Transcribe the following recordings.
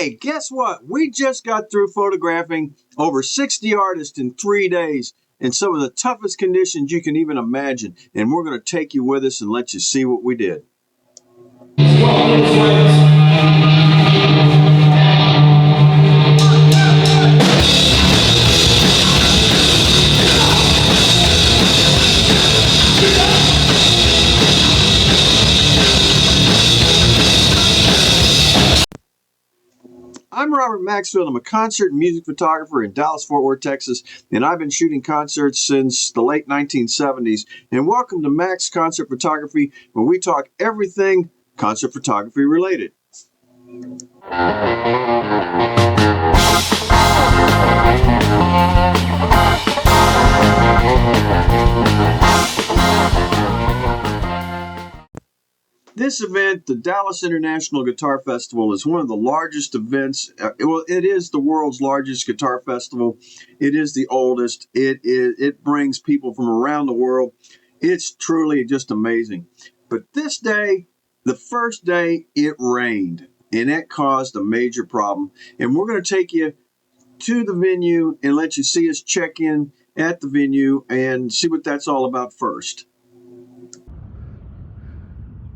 Hey, guess what? We just got through photographing over 60 artists in 3 days in some of the toughest conditions you can even imagine. And we're going to take you with us and let you see what we did. I'm Robert Maxfield. I'm a concert and music photographer in Dallas, Fort Worth, Texas, and I've been shooting concerts since the late 1970s. And welcome to Max Concert Photography, where we talk everything concert photography related. This event, the Dallas International Guitar Festival, is one of the largest events. It is the world's largest guitar festival. It is the oldest. It brings people from around the world. It's truly just amazing. But this day, the first day, it rained, and that caused a major problem. And we're going to take you to the venue and let you see us check in at the venue and see what that's all about first.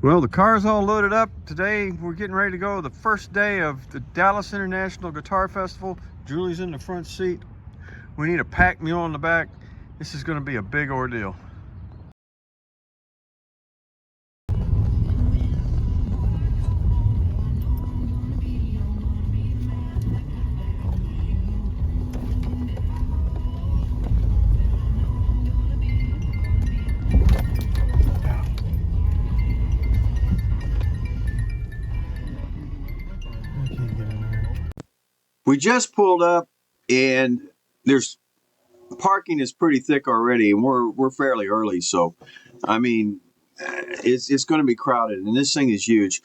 Well, the car's all loaded up. Today we're getting ready to go the first day of the Dallas International Guitar Festival. Julie's in the front seat. We need a pack mule in the back. This is going to be a big ordeal. We just pulled up, and there's parking is pretty thick already, and we're fairly early, so I mean it's going to be crowded, and this thing is huge.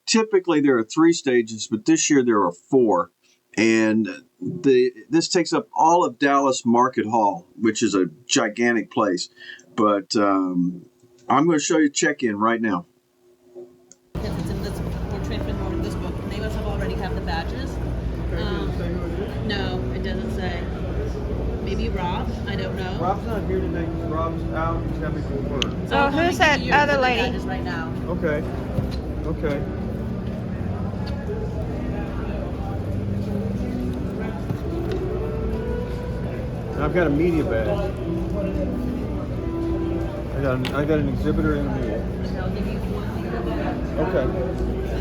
Typically there are 3 stages, but this year there are 4, and this takes up all of Dallas Market Hall, which is a gigantic place. But I'm going to show you check-in right now. Because it's in this, we're transferring in this book. Neighbors have already have the badges. No, it doesn't say. Maybe Rob, I don't know. Rob's not here today because Rob's out. He's having some work. So who's that other lady? Badges right now. Okay. Okay. I've got a media badge. I got an exhibitor and a media. I'll give you one media badge. Okay.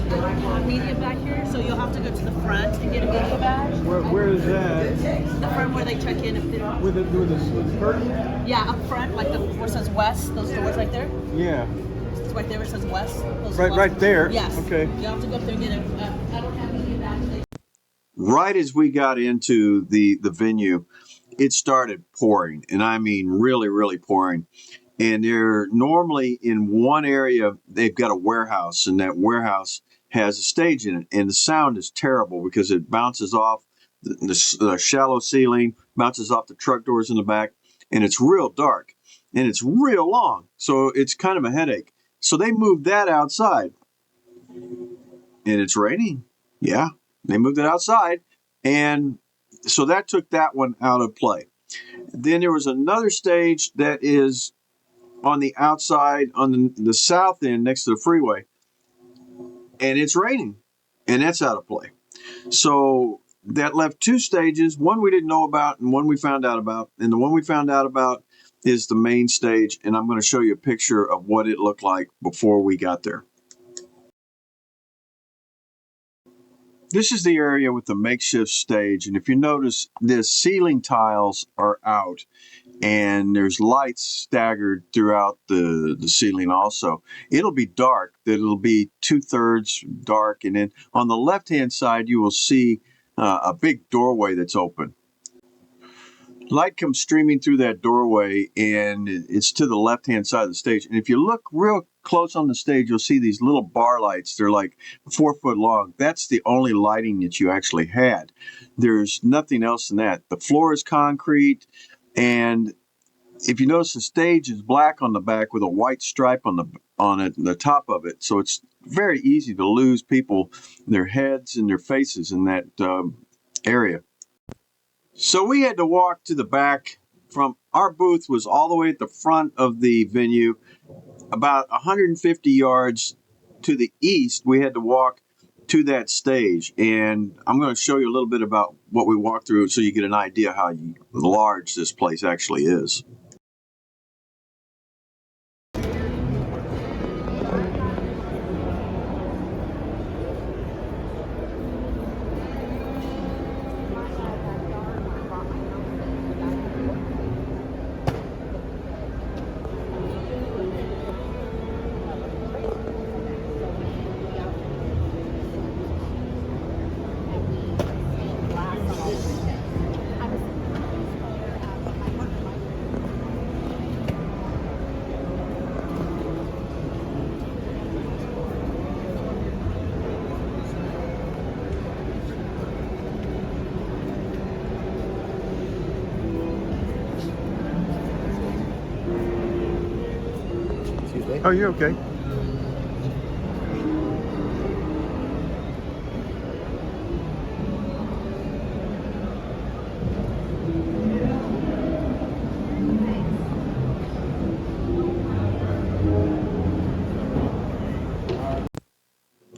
One media back here, so you'll have to go to the front and get a media badge. Where is that? The front where they check in. With the curtain? Yeah, up front, like where it says West, those doors right there. Yeah. It's right there where it says West. Those Right there? Yes. Okay. You have to go up there and get a, I don't have a media badge. Right as we got into the venue, it started pouring, and I mean really, really pouring. And they're normally in one area, they've got a warehouse, and that warehouse has a stage in it, and the sound is terrible because it bounces off the shallow ceiling, bounces off the truck doors in the back, and it's real dark, and it's real long, so it's kind of a headache. So they moved that outside, and it's raining. Yeah, they moved it outside, and so that took that one out of play. Then there was another stage that is on the outside, on the south end next to the freeway, and it's raining, and that's out of play. So that left 2 stages, one we didn't know about and one we found out about. And the one we found out about is the main stage, and I'm going to show you a picture of what it looked like before we got there. This is the area with the makeshift stage, and if you notice, the ceiling tiles are out, and there's lights staggered throughout the ceiling also. It'll be dark. It'll be 2/3 dark, and then on the left-hand side, you will see a big doorway that's open. Light comes streaming through that doorway, and it's to the left-hand side of the stage. And if you look real close on the stage, you'll see these little bar lights. They're like 4 foot long. That's the only lighting that you actually had. There's nothing else than that. The floor is concrete, and if you notice, the stage is black on the back with a white stripe on the top of it. So it's very easy to lose people, their heads and their faces in that area. So we had to walk to the back. From our booth was all the way at the front of the venue, about 150 yards to the east. We had to walk to that stage, and I'm going to show you a little bit about what we walked through so you get an idea how large this place actually is. Oh, you're okay.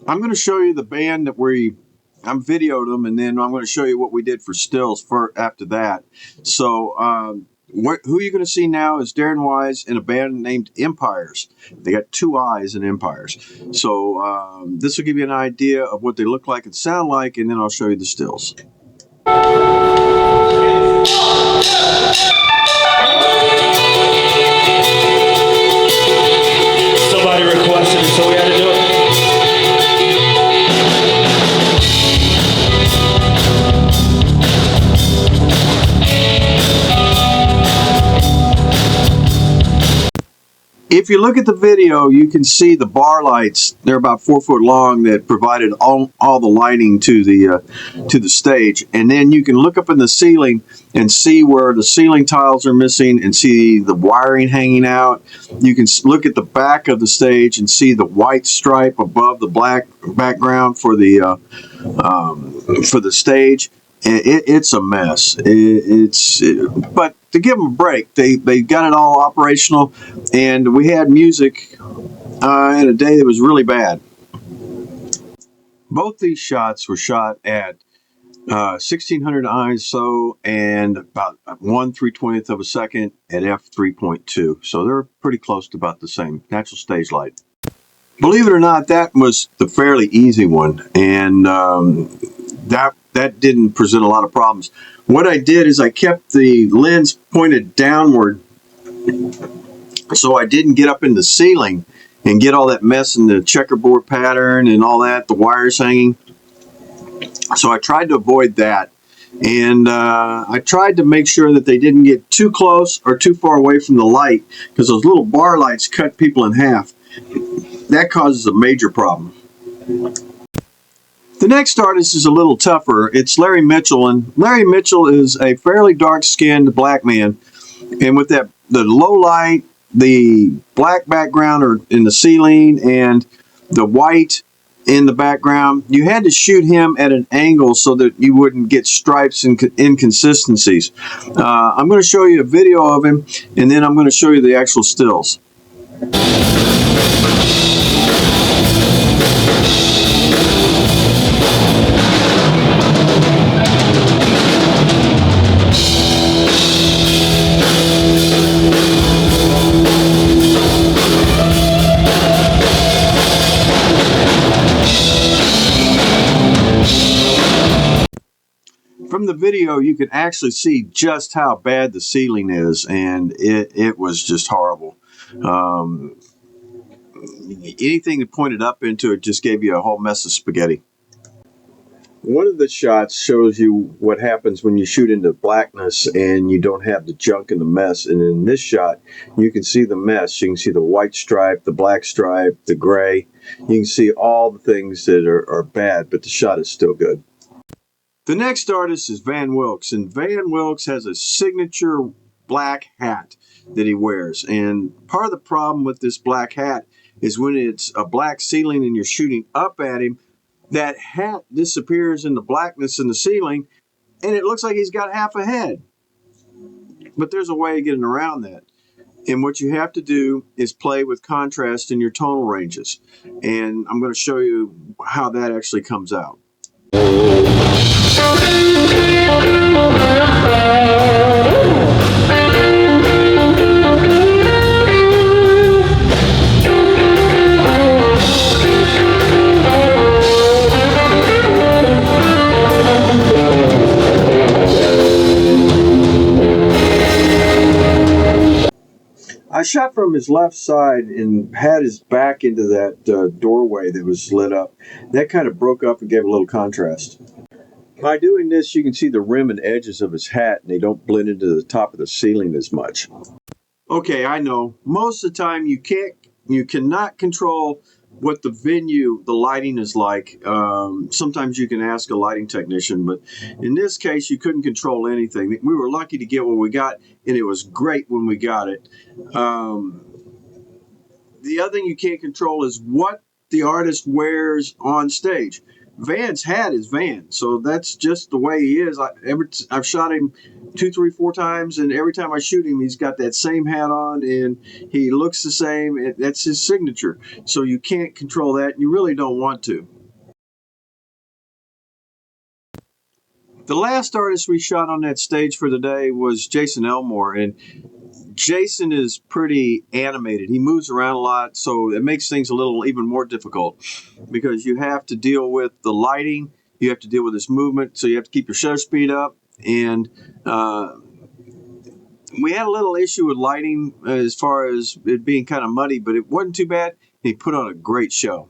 I'm going to show you the band that I'm videoed them, and then I'm going to show you what we did for stills for after that. So who you're going to see now is Darren Wise in a band named Empires. They got two eyes in Empires. So this will give you an idea of what they look like and sound like, and then I'll show you the stills. Somebody requested it, so we had to do it. If you look at the video, you can see the bar lights. They're about 4 foot long that provided all the lighting to the stage. And then you can look up in the ceiling and see where the ceiling tiles are missing and see the wiring hanging out. You can look at the back of the stage and see the white stripe above the black background for the stage. It's a mess. But to give them a break, they got it all operational, and we had music in a day that was really bad. Both these shots were shot at 1600 ISO and about 1/320th of a second at f3.2. So they're pretty close to about the same. Natural stage light. Believe it or not, that was the fairly easy one, and that didn't present a lot of problems. What I did is I kept the lens pointed downward so I didn't get up in the ceiling and get all that mess in the checkerboard pattern and all that, the wires hanging. So I tried to avoid that, and I tried to make sure that they didn't get too close or too far away from the light, because those little bar lights cut people in half. That causes a major problem. The next artist is a little tougher. It's Larry Mitchell, and Larry Mitchell is a fairly dark-skinned black man. And with the low light, the black background or in the ceiling, and the white in the background, you had to shoot him at an angle so that you wouldn't get stripes and inconsistencies. I'm going to show you a video of him, and then I'm going to show you the actual stills. From the video, you can actually see just how bad the ceiling is, and it was just horrible. Anything that pointed up into it just gave you a whole mess of spaghetti. One of the shots shows you what happens when you shoot into blackness and you don't have the junk and the mess. And in this shot, you can see the mess. You can see the white stripe, the black stripe, the gray. You can see all the things that are bad, but the shot is still good. The next artist is Van Wilkes, and Van Wilkes has a signature black hat that he wears. And part of the problem with this black hat is when it's a black ceiling and you're shooting up at him, that hat disappears in the blackness in the ceiling, and it looks like he's got half a head. But there's a way of getting around that. And what you have to do is play with contrast in your tonal ranges. And I'm going to show you how that actually comes out. I shot from his left side and had his back into that doorway that was lit up. That kind of broke up and gave a little contrast. By doing this, you can see the rim and edges of his hat, and they don't blend into the top of the ceiling as much. Okay, I know. Most of the time, you cannot control what the venue, the lighting is like. Sometimes you can ask a lighting technician, but in this case, you couldn't control anything. We were lucky to get what we got, and it was great when we got it. The other thing you can't control is what the artist wears on stage. Van's hat is Van, so that's just the way he is. I've shot him 2, 3, 4 times, and every time I shoot him, he's got that same hat on, and he looks the same. That's his signature. So you can't control that, and you really don't want to. The last artist we shot on that stage for the day was Jason Elmore, and Jason is pretty animated. He moves around a lot, so it makes things a little even more difficult because you have to deal with the lighting, you have to deal with his movement, so you have to keep your shutter speed up. And we had a little issue with lighting as far as it being kind of muddy, but it wasn't too bad. He put on a great show.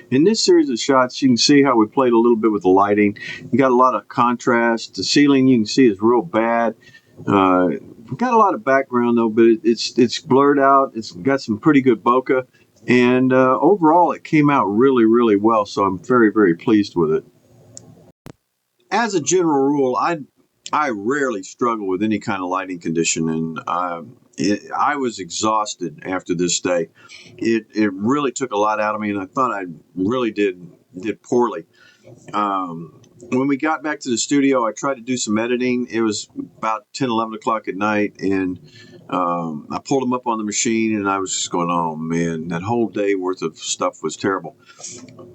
In this series of shots, you can see how we played a little bit with the lighting. You got a lot of contrast. The ceiling you can see is real bad. We've got a lot of background though, but it's blurred out. It's got some pretty good bokeh, and overall it came out really, really well. So I'm very, very pleased with it. As a general rule, I rarely struggle with any kind of lighting condition, and I was exhausted after this day. It really took a lot out of me, and I thought I really did poorly. When we got back to the studio, I tried to do some editing. It was about 10, 11 o'clock at night, and I pulled them up on the machine, and I was just going, oh man, that whole day worth of stuff was terrible.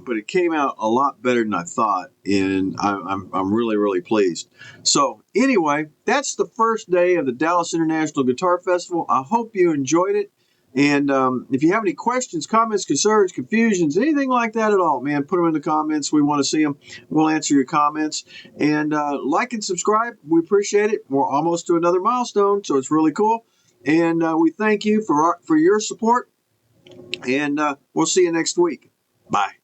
But it came out a lot better than I thought, and I'm really, really pleased. So anyway, that's the first day of the Dallas International Guitar Festival. I hope you enjoyed it. And if you have any questions, comments, concerns, confusions, anything like that at all, man, put them in the comments. We want to see them. We'll answer your comments. And like and subscribe. We appreciate it. We're almost to another milestone, so it's really cool. And we thank you for your support. And we'll see you next week. Bye.